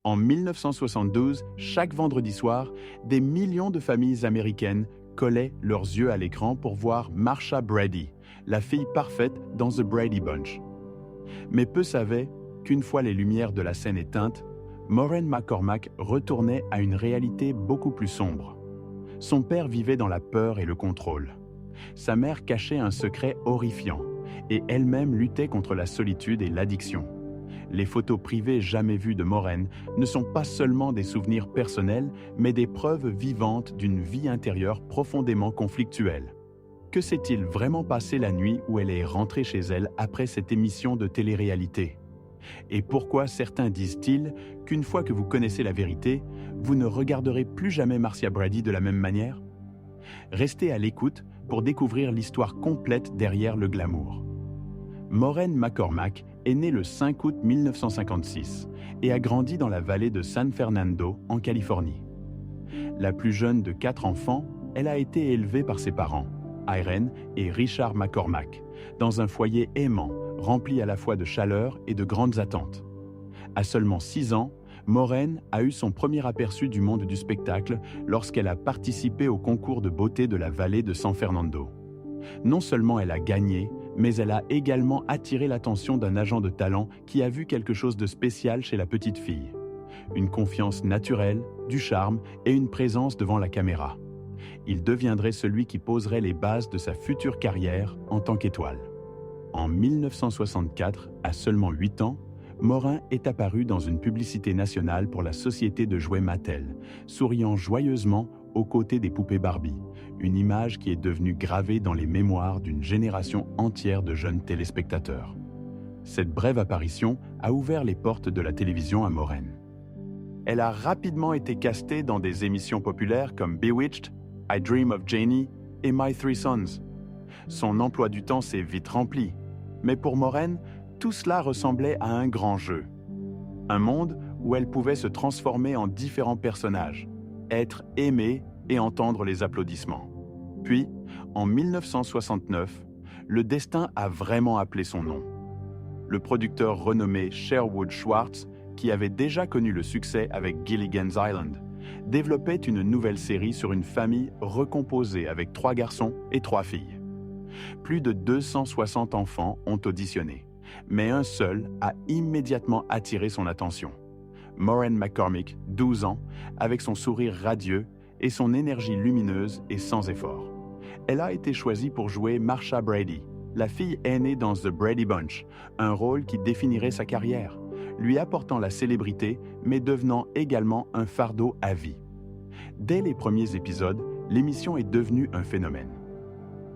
En 1972, chaque vendredi soir, des millions de familles américaines collaient leurs yeux à l'écran pour voir Marsha Brady, la fille parfaite dans The Brady Bunch. Mais peu savaient qu'une fois les lumières de la scène éteintes, Maureen McCormack retournait à une réalité beaucoup plus sombre. Son père vivait dans la peur et le contrôle. Sa mère cachait un secret horrifiant et elle-même luttait contre la solitude et l'addiction. Les photos privées jamais vues de Maureen ne sont pas seulement des souvenirs personnels, mais des preuves vivantes d'une vie intérieure profondément conflictuelle. Que s'est-il vraiment passé la nuit où elle est rentrée chez elle après cette émission de télé-réalité? Et pourquoi certains disent-ils qu'une fois que vous connaissez la vérité, vous ne regarderez plus jamais Marcia Brady de la même manière? Restez à l'écoute pour découvrir l'histoire complète derrière le glamour. Maureen McCormack est née le 5 août 1956 et a grandi dans la vallée de San Fernando, en Californie. La plus jeune de 4 enfants, elle a été élevée par ses parents, Irene et Richard McCormack, dans un foyer aimant, rempli à la fois de chaleur et de grandes attentes. À seulement 6 ans, Maureen a eu son premier aperçu du monde du spectacle lorsqu'elle a participé au concours de beauté de la vallée de San Fernando. Non seulement elle a gagné, mais elle a également attiré l'attention d'un agent de talent qui a vu quelque chose de spécial chez la petite fille. Une confiance naturelle, du charme et une présence devant la caméra. Il deviendrait celui qui poserait les bases de sa future carrière en tant qu'étoile. En 1964, à seulement 8 ans, Maureen est apparue dans une publicité nationale pour la société de jouets Mattel, souriant joyeusement aux côtés des poupées Barbie, une image qui est devenue gravée dans les mémoires d'une génération entière de jeunes téléspectateurs. Cette brève apparition a ouvert les portes de la télévision à Maureen. Elle a rapidement été castée dans des émissions populaires comme Bewitched, I Dream of Janie et My Three Sons. Son emploi du temps s'est vite rempli, mais pour Maureen, tout cela ressemblait à un grand jeu. Un monde où elle pouvait se transformer en différents personnages, être aimée et entendre les applaudissements. Puis, en 1969, le destin a vraiment appelé son nom. Le producteur renommé Sherwood Schwartz, qui avait déjà connu le succès avec Gilligan's Island, développait une nouvelle série sur une famille recomposée avec 3 garçons et 3 filles. Plus de 260 enfants ont auditionné, mais un seul a immédiatement attiré son attention. Maureen McCormack, 12 ans, avec son sourire radieux et son énergie lumineuse et sans effort. Elle a été choisie pour jouer Marsha Brady, la fille aînée dans The Brady Bunch, un rôle qui définirait sa carrière, lui apportant la célébrité, mais devenant également un fardeau à vie. Dès les premiers épisodes, l'émission est devenue un phénomène.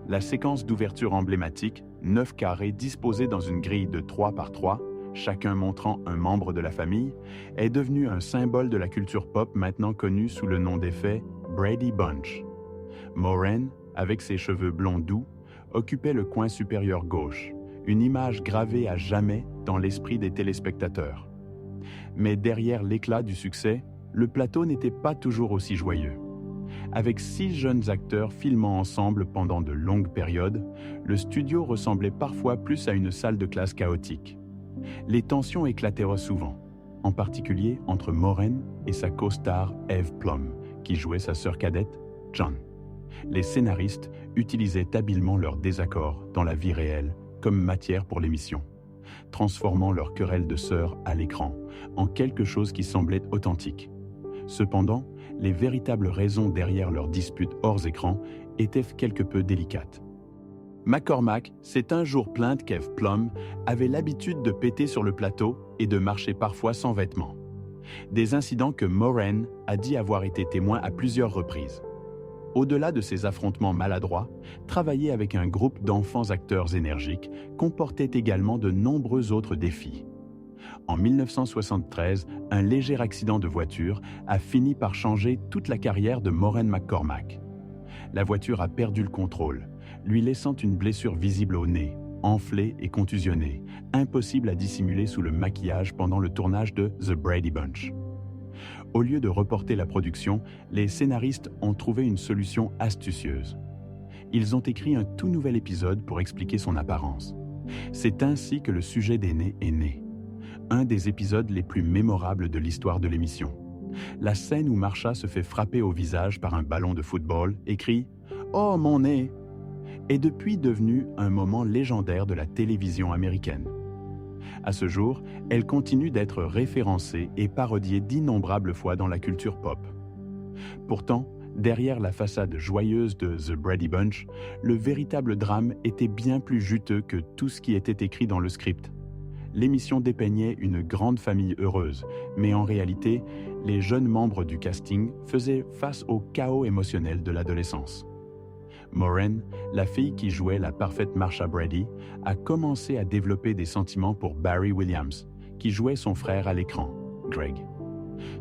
La séquence d'ouverture emblématique, 9 carrés disposés dans une grille de 3 par 3, chacun montrant un membre de la famille, est devenue un symbole de la culture pop maintenant connue sous le nom d'effet Brady Bunch. Maureen, avec ses cheveux blonds doux, occupait le coin supérieur gauche, une image gravée à jamais dans l'esprit des téléspectateurs. Mais derrière l'éclat du succès, le plateau n'était pas toujours aussi joyeux. Avec 6 jeunes acteurs filmant ensemble pendant de longues périodes, le studio ressemblait parfois plus à une salle de classe chaotique. Les tensions éclatèrent souvent, en particulier entre Maureen et sa co-star Eve Plum, qui jouait sa sœur cadette, John. Les scénaristes utilisaient habilement leurs désaccords dans la vie réelle comme matière pour l'émission, transformant leur querelle de sœurs à l'écran en quelque chose qui semblait authentique. Cependant, les véritables raisons derrière leur dispute hors écran étaient quelque peu délicates. McCormack s'est un jour plainte qu'Eve Plum avait l'habitude de péter sur le plateau et de marcher parfois sans vêtements. Des incidents que Maureen a dit avoir été témoin à plusieurs reprises. Au-delà de ces affrontements maladroits, travailler avec un groupe d'enfants acteurs énergiques comportait également de nombreux autres défis. En 1973, un léger accident de voiture a fini par changer toute la carrière de Maureen McCormack. La voiture a perdu le contrôle, lui laissant une blessure visible au nez, enflée et contusionnée, impossible à dissimuler sous le maquillage pendant le tournage de The Brady Bunch. Au lieu de reporter la production, les scénaristes ont trouvé une solution astucieuse. Ils ont écrit un tout nouvel épisode pour expliquer son apparence. C'est ainsi que le sujet d'Aîné est né. un des épisodes les plus mémorables de l'histoire de l'émission. La scène où Marsha se fait frapper au visage par un ballon de football et crie « Oh, mon nez !» est depuis devenue un moment légendaire de la télévision américaine. À ce jour, elle continue d'être référencée et parodiée d'innombrables fois dans la culture pop. Pourtant, derrière la façade joyeuse de The Brady Bunch, le véritable drame était bien plus juteux que tout ce qui était écrit dans le script. L'émission dépeignait une grande famille heureuse, mais en réalité, les jeunes membres du casting faisaient face au chaos émotionnel de l'adolescence. Maureen, la fille qui jouait la parfaite Marsha Brady, a commencé à développer des sentiments pour Barry Williams, qui jouait son frère à l'écran, Greg.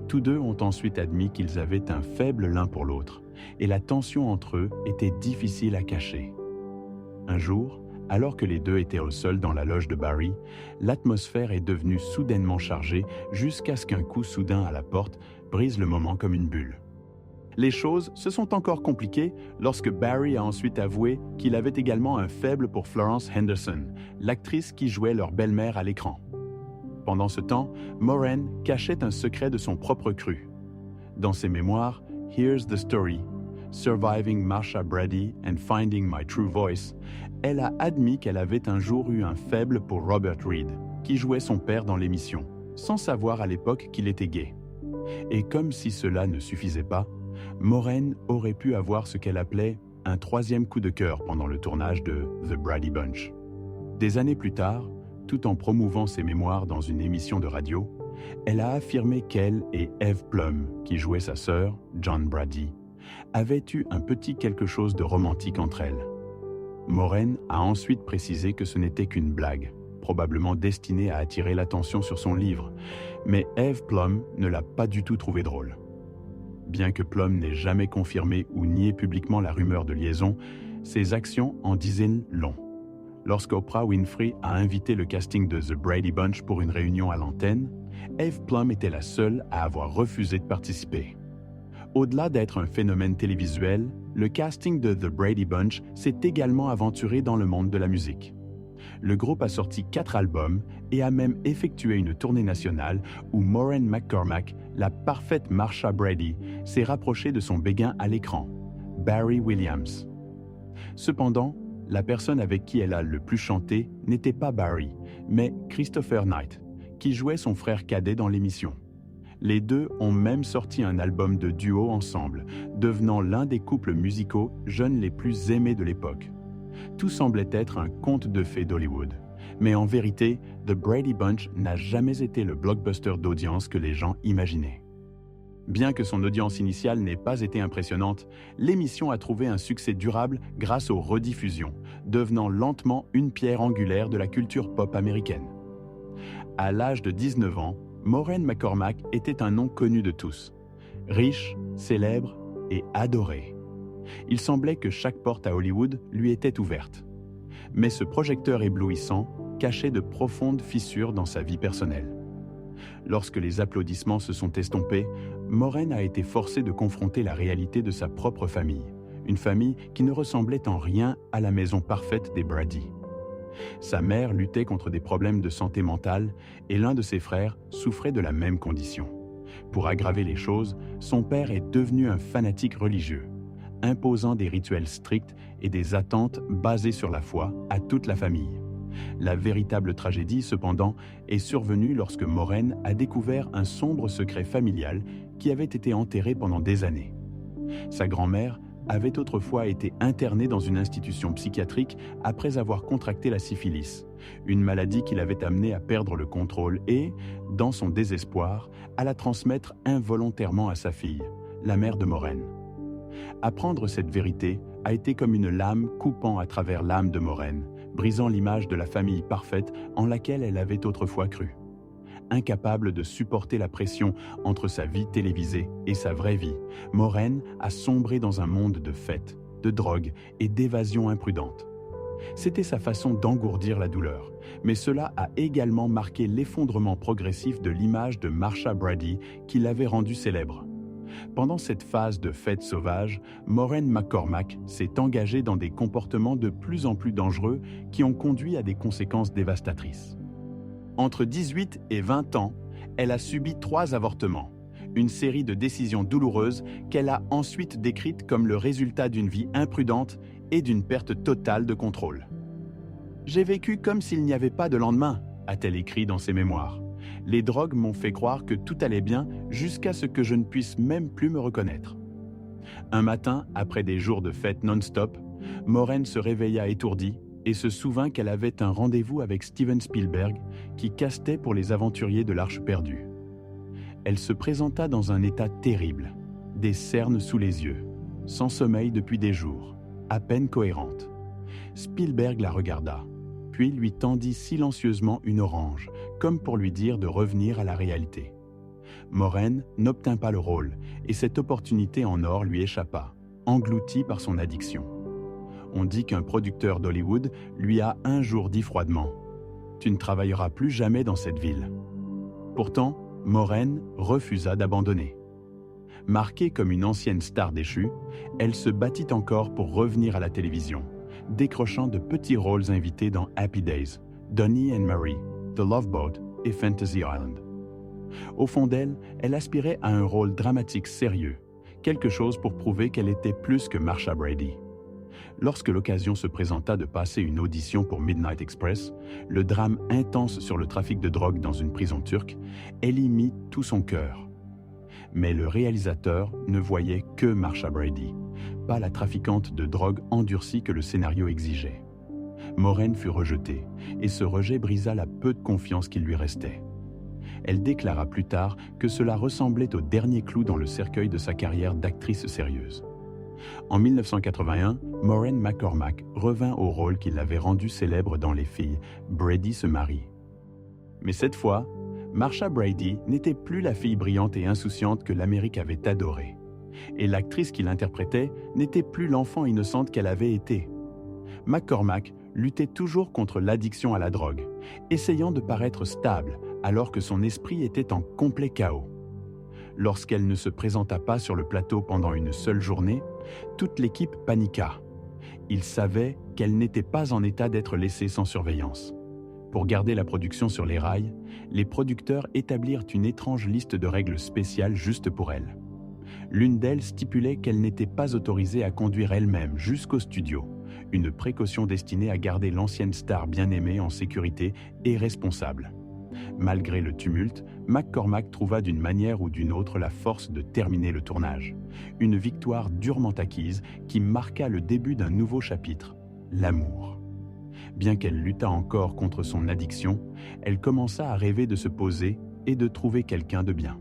Tous deux ont ensuite admis qu'ils avaient un faible l'un pour l'autre, et la tension entre eux était difficile à cacher. Un jour, alors que les deux étaient au sol dans la loge de Barry, l'atmosphère est devenue soudainement chargée jusqu'à ce qu'un coup soudain à la porte brise le moment comme une bulle. Les choses se sont encore compliquées lorsque Barry a ensuite avoué qu'il avait également un faible pour Florence Henderson, l'actrice qui jouait leur belle-mère à l'écran. Pendant ce temps, Maureen cachait un secret de son propre cru. Dans ses mémoires « Here's the Story »,« Surviving Marsha Brady and Finding My True Voice », elle a admis qu'elle avait un jour eu un faible pour Robert Reed, qui jouait son père dans l'émission, sans savoir à l'époque qu'il était gay. Et comme si cela ne suffisait pas, Maureen aurait pu avoir ce qu'elle appelait un troisième coup de cœur pendant le tournage de The Brady Bunch. Des années plus tard, tout en promouvant ses mémoires dans une émission de radio, elle a affirmé qu'elle et Eve Plum, qui jouait sa sœur, John Brady, avaient eu un petit quelque chose de romantique entre elles. Maureen a ensuite précisé que ce n'était qu'une blague, probablement destinée à attirer l'attention sur son livre, mais Eve Plum ne l'a pas du tout trouvé drôle. Bien que Plum n'ait jamais confirmé ou nié publiquement la rumeur de liaison, ses actions en disaient long. Lorsqu'Oprah Winfrey a invité le casting de The Brady Bunch pour une réunion à l'antenne, Eve Plum était la seule à avoir refusé de participer. Au-delà d'être un phénomène télévisuel, le casting de The Brady Bunch s'est également aventuré dans le monde de la musique. Le groupe a sorti 4 albums et a même effectué une tournée nationale où Maureen McCormack, la parfaite Marsha Brady, s'est rapprochée de son béguin à l'écran, Barry Williams. Cependant, la personne avec qui elle a le plus chanté n'était pas Barry, mais Christopher Knight, qui jouait son frère cadet dans l'émission. Les deux ont même sorti un album de duo ensemble, devenant l'un des couples musicaux jeunes les plus aimés de l'époque. Tout semblait être un conte de fées d'Hollywood. Mais en vérité, The Brady Bunch n'a jamais été le blockbuster d'audience que les gens imaginaient. Bien que son audience initiale n'ait pas été impressionnante, l'émission a trouvé un succès durable grâce aux rediffusions, devenant lentement une pierre angulaire de la culture pop américaine. À l'âge de 19 ans, Maureen McCormack était un nom connu de tous. Riche, célèbre et adoré. Il semblait que chaque porte à Hollywood lui était ouverte. Mais ce projecteur éblouissant cachait de profondes fissures dans sa vie personnelle. Lorsque les applaudissements se sont estompés, Maureen a été forcée de confronter la réalité de sa propre famille, une famille qui ne ressemblait en rien à la maison parfaite des Brady. Sa mère luttait contre des problèmes de santé mentale et l'un de ses frères souffrait de la même condition. Pour aggraver les choses, son père est devenu un fanatique religieux, imposant des rituels stricts et des attentes basées sur la foi à toute la famille. La véritable tragédie, cependant, est survenue lorsque Maureen a découvert un sombre secret familial qui avait été enterré pendant des années. Sa grand-mère avait autrefois été internée dans une institution psychiatrique après avoir contracté la syphilis, une maladie qui l'avait amenée à perdre le contrôle et, dans son désespoir, à la transmettre involontairement à sa fille, la mère de Maureen. Apprendre cette vérité a été comme une lame coupant à travers l'âme de Maureen, brisant l'image de la famille parfaite en laquelle elle avait autrefois cru. Incapable de supporter la pression entre sa vie télévisée et sa vraie vie, Maureen a sombré dans un monde de fêtes, de drogue et d'évasion imprudente. C'était sa façon d'engourdir la douleur, mais cela a également marqué l'effondrement progressif de l'image de Marsha Brady qui l'avait rendue célèbre. Pendant cette phase de fête sauvage, Maureen McCormack s'est engagée dans des comportements de plus en plus dangereux qui ont conduit à des conséquences dévastatrices. Entre 18 et 20 ans, elle a subi 3 avortements, une série de décisions douloureuses qu'elle a ensuite décrites comme le résultat d'une vie imprudente et d'une perte totale de contrôle. « J'ai vécu comme s'il n'y avait pas de lendemain », a-t-elle écrit dans ses mémoires. « Les drogues m'ont fait croire que tout allait bien jusqu'à ce que je ne puisse même plus me reconnaître. » Un matin, après des jours de fête non-stop, Maureen se réveilla étourdie et se souvint qu'elle avait un rendez-vous avec Steven Spielberg qui castait pour les aventuriers de l'Arche perdue. Elle se présenta dans un état terrible, des cernes sous les yeux, sans sommeil depuis des jours, à peine cohérente. Spielberg la regarda, puis lui tendit silencieusement une orange, comme pour lui dire de revenir à la réalité. Maureen n'obtint pas le rôle et cette opportunité en or lui échappa, engloutie par son addiction. On dit qu'un producteur d'Hollywood lui a un jour dit froidement « Tu ne travailleras plus jamais dans cette ville ». Pourtant, Maureen refusa d'abandonner. Marquée comme une ancienne star déchue, elle se battit encore pour revenir à la télévision, décrochant de petits rôles invités dans Happy Days, Donnie and Marie, The Love Boat et Fantasy Island. Au fond d'elle, elle aspirait à un rôle dramatique sérieux, quelque chose pour prouver qu'elle était plus que Marsha Brady. Lorsque l'occasion se présenta de passer une audition pour Midnight Express, le drame intense sur le trafic de drogue dans une prison turque, elle y mit tout son cœur. Mais le réalisateur ne voyait que Marsha Brady, pas la trafiquante de drogue endurcie que le scénario exigeait. Maureen fut rejetée, et ce rejet brisa la peu de confiance qu'il lui restait. Elle déclara plus tard que cela ressemblait au dernier clou dans le cercueil de sa carrière d'actrice sérieuse. En 1981, Maureen McCormack revint au rôle qui l'avait rendue célèbre dans Les Filles, Brady se marie. Mais cette fois, Marsha Brady n'était plus la fille brillante et insouciante que l'Amérique avait adorée. Et l'actrice qui l'interprétait n'était plus l'enfant innocente qu'elle avait été. McCormack luttait toujours contre l'addiction à la drogue, essayant de paraître stable alors que son esprit était en complet chaos. Lorsqu'elle ne se présenta pas sur le plateau pendant une seule journée, toute l'équipe paniqua. Ils savaient qu'elle n'était pas en état d'être laissée sans surveillance. Pour garder la production sur les rails, les producteurs établirent une étrange liste de règles spéciales juste pour elle. L'une d'elles stipulait qu'elle n'était pas autorisée à conduire elle-même jusqu'au studio, une précaution destinée à garder l'ancienne star bien-aimée en sécurité et responsable. Malgré le tumulte, McCormack trouva d'une manière ou d'une autre la force de terminer le tournage. Une victoire durement acquise qui marqua le début d'un nouveau chapitre, l'amour. Bien qu'elle luttât encore contre son addiction, elle commença à rêver de se poser et de trouver quelqu'un de bien.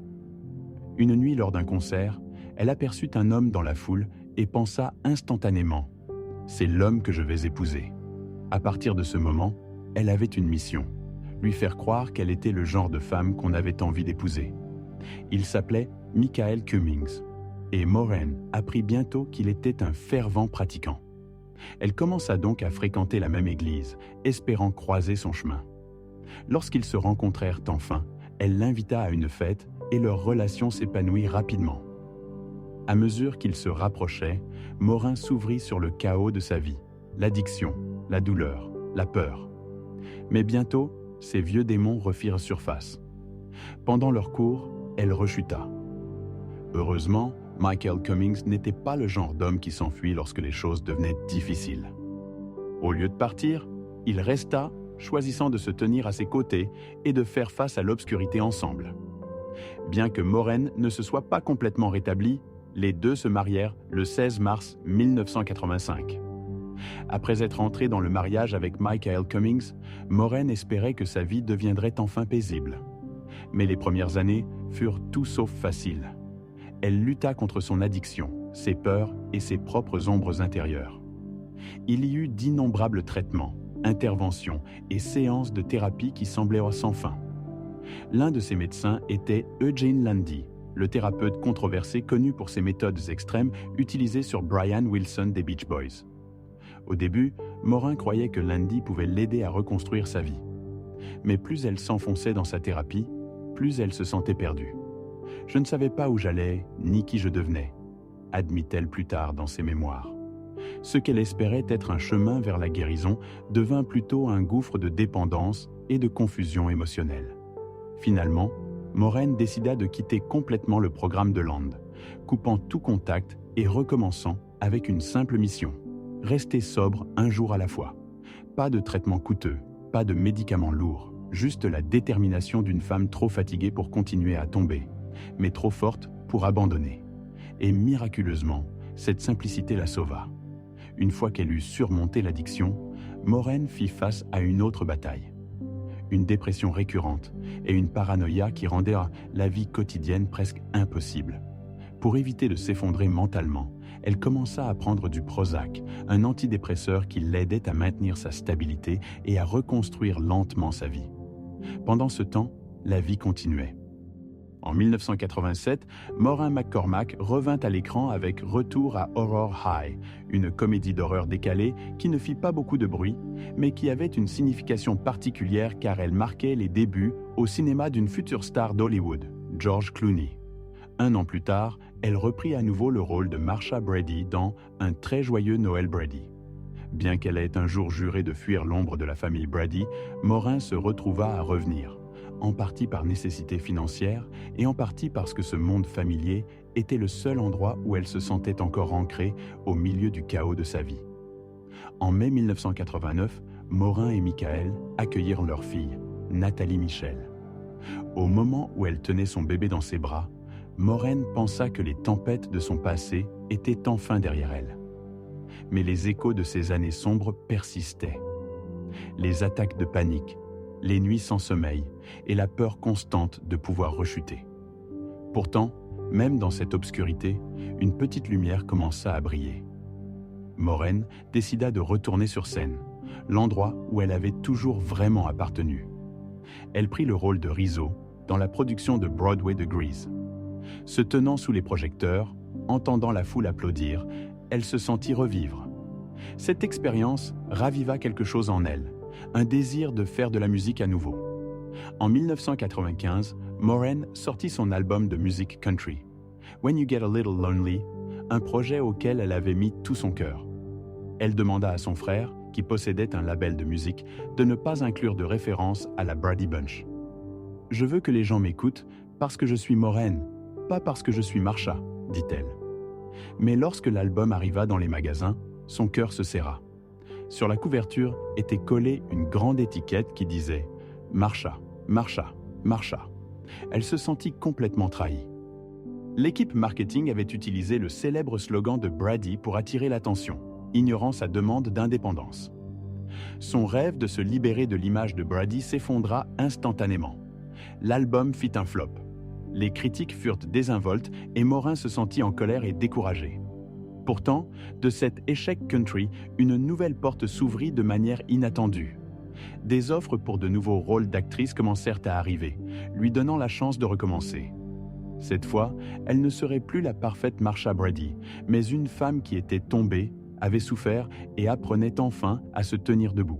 Une nuit lors d'un concert, elle aperçut un homme dans la foule et pensa instantanément « C'est l'homme que je vais épouser ». À partir de ce moment, elle avait une mission. Lui faire croire qu'elle était le genre de femme qu'on avait envie d'épouser. Il s'appelait Michael Cummings, et Maureen apprit bientôt qu'il était un fervent pratiquant. Elle commença donc à fréquenter la même église, espérant croiser son chemin. Lorsqu'ils se rencontrèrent enfin, elle l'invita à une fête et leur relation s'épanouit rapidement. À mesure qu'ils se rapprochaient, Maureen s'ouvrit sur le chaos de sa vie, l'addiction, la douleur, la peur. Mais bientôt, ces vieux démons refirent surface. Pendant leur cours, elle rechuta. Heureusement, Michael Cummings n'était pas le genre d'homme qui s'enfuit lorsque les choses devenaient difficiles. Au lieu de partir, il resta, choisissant de se tenir à ses côtés et de faire face à l'obscurité ensemble. Bien que Maureen ne se soit pas complètement rétablie, les deux se marièrent le 16 mars 1985. Après être entrée dans le mariage avec Michael Cummings, Maureen espérait que sa vie deviendrait enfin paisible. Mais les premières années furent tout sauf faciles. Elle lutta contre son addiction, ses peurs et ses propres ombres intérieures. Il y eut d'innombrables traitements, interventions et séances de thérapie qui semblaient sans fin. L'un de ces médecins était Eugene Landy, le thérapeute controversé connu pour ses méthodes extrêmes utilisées sur Brian Wilson des Beach Boys. Au début, Maureen croyait que Landy pouvait l'aider à reconstruire sa vie. Mais plus elle s'enfonçait dans sa thérapie, plus elle se sentait perdue. « Je ne savais pas où j'allais, ni qui je devenais », admit-elle plus tard dans ses mémoires. Ce qu'elle espérait être un chemin vers la guérison devint plutôt un gouffre de dépendance et de confusion émotionnelle. Finalement, Maureen décida de quitter complètement le programme de Land, coupant tout contact et recommençant avec une simple mission: rester sobre un jour à la fois. Pas de traitement coûteux, pas de médicaments lourds, juste la détermination d'une femme trop fatiguée pour continuer à tomber, mais trop forte pour abandonner. Et miraculeusement, cette simplicité la sauva. Une fois qu'elle eut surmonté l'addiction, Maureen fit face à une autre bataille. Une dépression récurrente et une paranoïa qui rendaient la vie quotidienne presque impossible. Pour éviter de s'effondrer mentalement, elle commença à prendre du Prozac, un antidépresseur qui l'aidait à maintenir sa stabilité et à reconstruire lentement sa vie. Pendant ce temps, la vie continuait. En 1987, Maureen McCormack revint à l'écran avec Retour à Horror High, une comédie d'horreur décalée qui ne fit pas beaucoup de bruit, mais qui avait une signification particulière car elle marquait les débuts au cinéma d'une future star d'Hollywood, George Clooney. Un an plus tard, elle reprit à nouveau le rôle de Marsha Brady dans Un très joyeux Noël Brady. Bien qu'elle ait un jour juré de fuir l'ombre de la famille Brady, Maureen se retrouva à revenir, en partie par nécessité financière et en partie parce que ce monde familier était le seul endroit où elle se sentait encore ancrée au milieu du chaos de sa vie. En mai 1989, Maureen et Michael accueillirent leur fille, Nathalie Michel. Au moment où elle tenait son bébé dans ses bras, Maureen pensa que les tempêtes de son passé étaient enfin derrière elle. Mais les échos de ces années sombres persistaient. Les attaques de panique, les nuits sans sommeil et la peur constante de pouvoir rechuter. Pourtant, même dans cette obscurité, une petite lumière commença à briller. Maureen décida de retourner sur scène, l'endroit où elle avait toujours vraiment appartenu. Elle prit le rôle de Rizzo dans la production de Broadway de Grease. Se tenant sous les projecteurs, entendant la foule applaudir, elle se sentit revivre. Cette expérience raviva quelque chose en elle, un désir de faire de la musique à nouveau. En 1995, Maureen sortit son album de musique country, When You Get a Little Lonely, un projet auquel elle avait mis tout son cœur. Elle demanda à son frère, qui possédait un label de musique, de ne pas inclure de référence à la Brady Bunch. « Je veux que les gens m'écoutent parce que je suis Maureen, pas parce que je suis Marsha », dit-elle. Mais lorsque l'album arriva dans les magasins, son cœur se serra. Sur la couverture était collée une grande étiquette qui disait « Marsha, Marsha, Marsha ». Elle se sentit complètement trahie. L'équipe marketing avait utilisé le célèbre slogan de Brady pour attirer l'attention, ignorant sa demande d'indépendance. Son rêve de se libérer de l'image de Brady s'effondra instantanément. L'album fit un flop. Les critiques furent désinvoltes et Maureen se sentit en colère et découragée. Pourtant, de cet échec country, une nouvelle porte s'ouvrit de manière inattendue. Des offres pour de nouveaux rôles d'actrice commencèrent à arriver, lui donnant la chance de recommencer. Cette fois, elle ne serait plus la parfaite Marsha Brady, mais une femme qui était tombée, avait souffert et apprenait enfin à se tenir debout.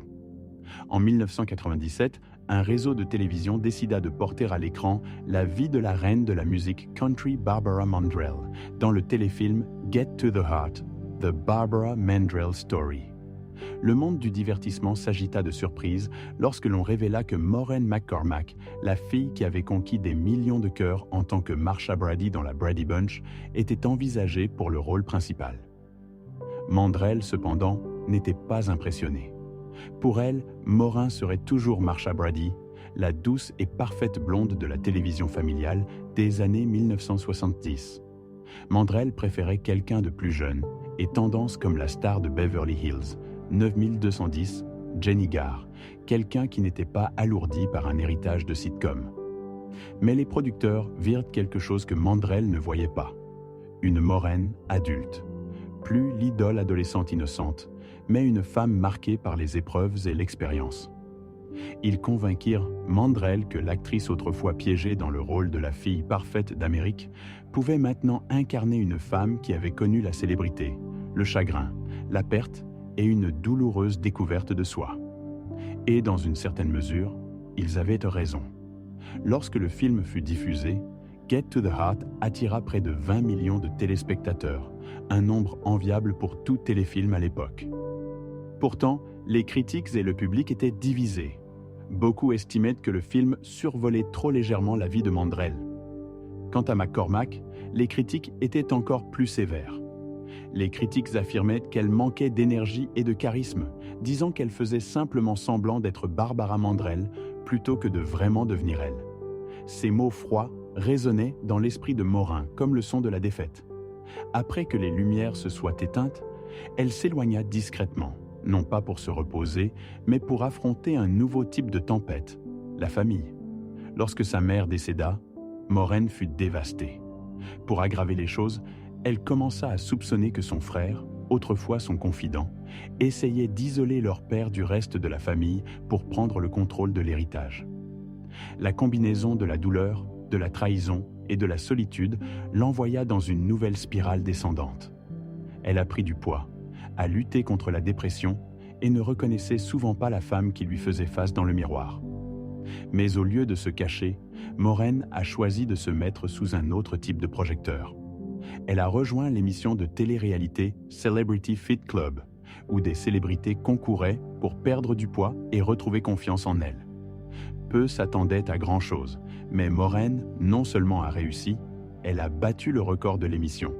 En 1997, un réseau de télévision décida de porter à l'écran la vie de la reine de la musique country Barbara Mandrell dans le téléfilm Get to the Heart, The Barbara Mandrell Story. Le monde du divertissement s'agita de surprise lorsque l'on révéla que Maureen McCormack, la fille qui avait conquis des millions de cœurs en tant que Marsha Brady dans la Brady Bunch, était envisagée pour le rôle principal. Mandrell, cependant, n'était pas impressionnée. Pour elle, Maureen serait toujours Marsha Brady, la douce et parfaite blonde de la télévision familiale des années 1970. Mandrell préférait quelqu'un de plus jeune et tendance comme la star de Beverly Hills, 9210, Jenny Garr, quelqu'un qui n'était pas alourdi par un héritage de sitcom. Mais les producteurs virent quelque chose que Mandrell ne voyait pas. Une Maureen adulte. Plus l'idole adolescente innocente, mais une femme marquée par les épreuves et l'expérience. Ils convainquirent Mandrell que l'actrice autrefois piégée dans le rôle de la fille parfaite d'Amérique pouvait maintenant incarner une femme qui avait connu la célébrité, le chagrin, la perte et une douloureuse découverte de soi. Et dans une certaine mesure, ils avaient raison. Lorsque le film fut diffusé, Get to the Heart attira près de 20 millions de téléspectateurs, un nombre enviable pour tout téléfilm à l'époque. Pourtant, les critiques et le public étaient divisés. Beaucoup estimaient que le film survolait trop légèrement la vie de Mandrell. Quant à McCormack, les critiques étaient encore plus sévères. Les critiques affirmaient qu'elle manquait d'énergie et de charisme, disant qu'elle faisait simplement semblant d'être Barbara Mandrell plutôt que de vraiment devenir elle. Ces mots froids résonnaient dans l'esprit de Morin comme le son de la défaite. Après que les lumières se soient éteintes, elle s'éloigna discrètement, non pas pour se reposer, mais pour affronter un nouveau type de tempête, la famille. Lorsque sa mère décéda, Morin fut dévastée. Pour aggraver les choses, elle commença à soupçonner que son frère, autrefois son confident, essayait d'isoler leur père du reste de la famille pour prendre le contrôle de l'héritage. La combinaison de la douleur, de la trahison et de la solitude l'envoya dans une nouvelle spirale descendante. Elle a pris du poids, a lutté contre la dépression et ne reconnaissait souvent pas la femme qui lui faisait face dans le miroir. Mais au lieu de se cacher, Morin a choisi de se mettre sous un autre type de projecteur. Elle a rejoint l'émission de télé-réalité Celebrity Fit Club, où des célébrités concouraient pour perdre du poids et retrouver confiance en elles. Peu s'attendaient à grand-chose, mais Morin non seulement a réussi, elle a battu le record de l'émission,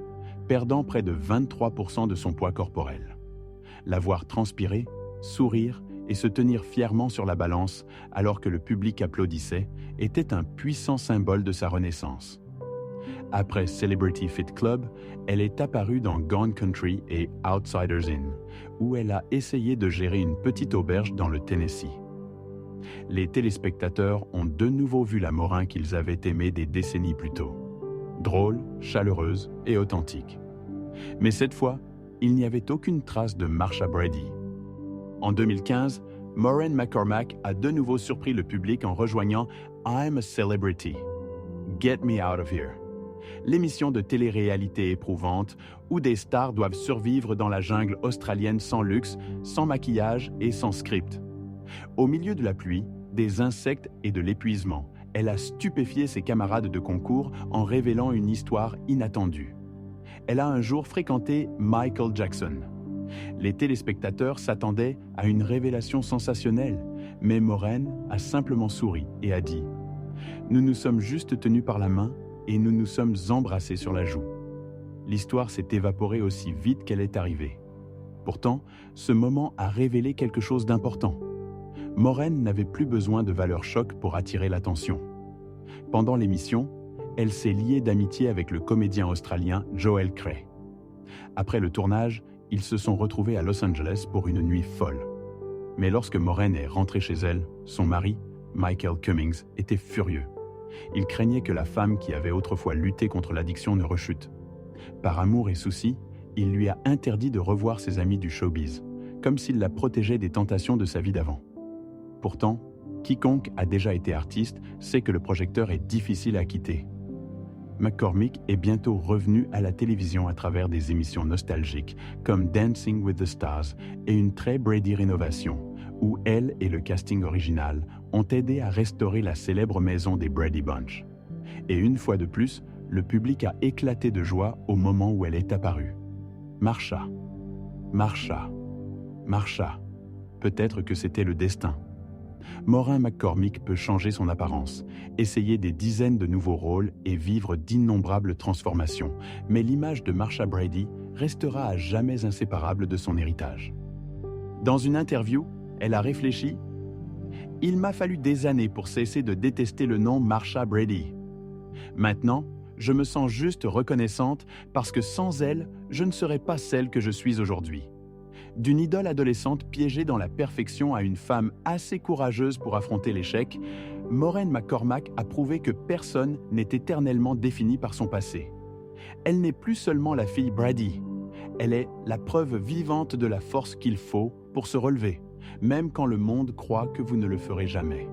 perdant près de 23% de son poids corporel. La voir transpirer, sourire et se tenir fièrement sur la balance alors que le public applaudissait était un puissant symbole de sa renaissance. Après Celebrity Fit Club, elle est apparue dans Gone Country et Outsiders Inn, où elle a essayé de gérer une petite auberge dans le Tennessee. Les téléspectateurs ont de nouveau vu la Morin qu'ils avaient aimée des décennies plus tôt. Drôle, chaleureuse et authentique. Mais cette fois, il n'y avait aucune trace de Marsha Brady. En 2015, Morin McCormack a de nouveau surpris le public en rejoignant I'm a Celebrity. Get Me Out of Here. L'émission de télé-réalité éprouvante où des stars doivent survivre dans la jungle australienne sans luxe, sans maquillage et sans script. Au milieu de la pluie, des insectes et de l'épuisement, elle a stupéfié ses camarades de concours en révélant une histoire inattendue. Elle a un jour fréquenté Michael Jackson. Les téléspectateurs s'attendaient à une révélation sensationnelle, mais Morin a simplement souri et a dit « Nous nous sommes juste tenus par la main et nous nous sommes embrassés sur la joue. » L'histoire s'est évaporée aussi vite qu'elle est arrivée. Pourtant, ce moment a révélé quelque chose d'important. Morin n'avait plus besoin de valeur choc pour attirer l'attention. Pendant l'émission, elle s'est liée d'amitié avec le comédien australien Joel Grey. Après le tournage, ils se sont retrouvés à Los Angeles pour une nuit folle. Mais lorsque Morin est rentrée chez elle, son mari, Michael Cummings, était furieux. Il craignait que la femme qui avait autrefois lutté contre l'addiction ne rechute. Par amour et souci, il lui a interdit de revoir ses amis du showbiz, comme s'il la protégeait des tentations de sa vie d'avant. Pourtant, quiconque a déjà été artiste sait que le projecteur est difficile à quitter. McCormick est bientôt revenu à la télévision à travers des émissions nostalgiques comme Dancing with the Stars et une très Brady rénovation, où elle et le casting original ont aidé à restaurer la célèbre maison des Brady Bunch. Et une fois de plus, le public a éclaté de joie au moment où elle est apparue. Marsha, Marsha, Marsha. Peut-être que c'était le destin. Morin McCormick peut changer son apparence, essayer des dizaines de nouveaux rôles et vivre d'innombrables transformations, mais l'image de Marsha Brady restera à jamais inséparable de son héritage. Dans une interview, elle a réfléchi « Il m'a fallu des années pour cesser de détester le nom Marsha Brady. Maintenant, je me sens juste reconnaissante parce que sans elle, je ne serais pas celle que je suis aujourd'hui. » D'une idole adolescente piégée dans la perfection à une femme assez courageuse pour affronter l'échec, Morin McCormack a prouvé que personne n'est éternellement défini par son passé. Elle n'est plus seulement la fille Brady, elle est la preuve vivante de la force qu'il faut pour se relever, même quand le monde croit que vous ne le ferez jamais.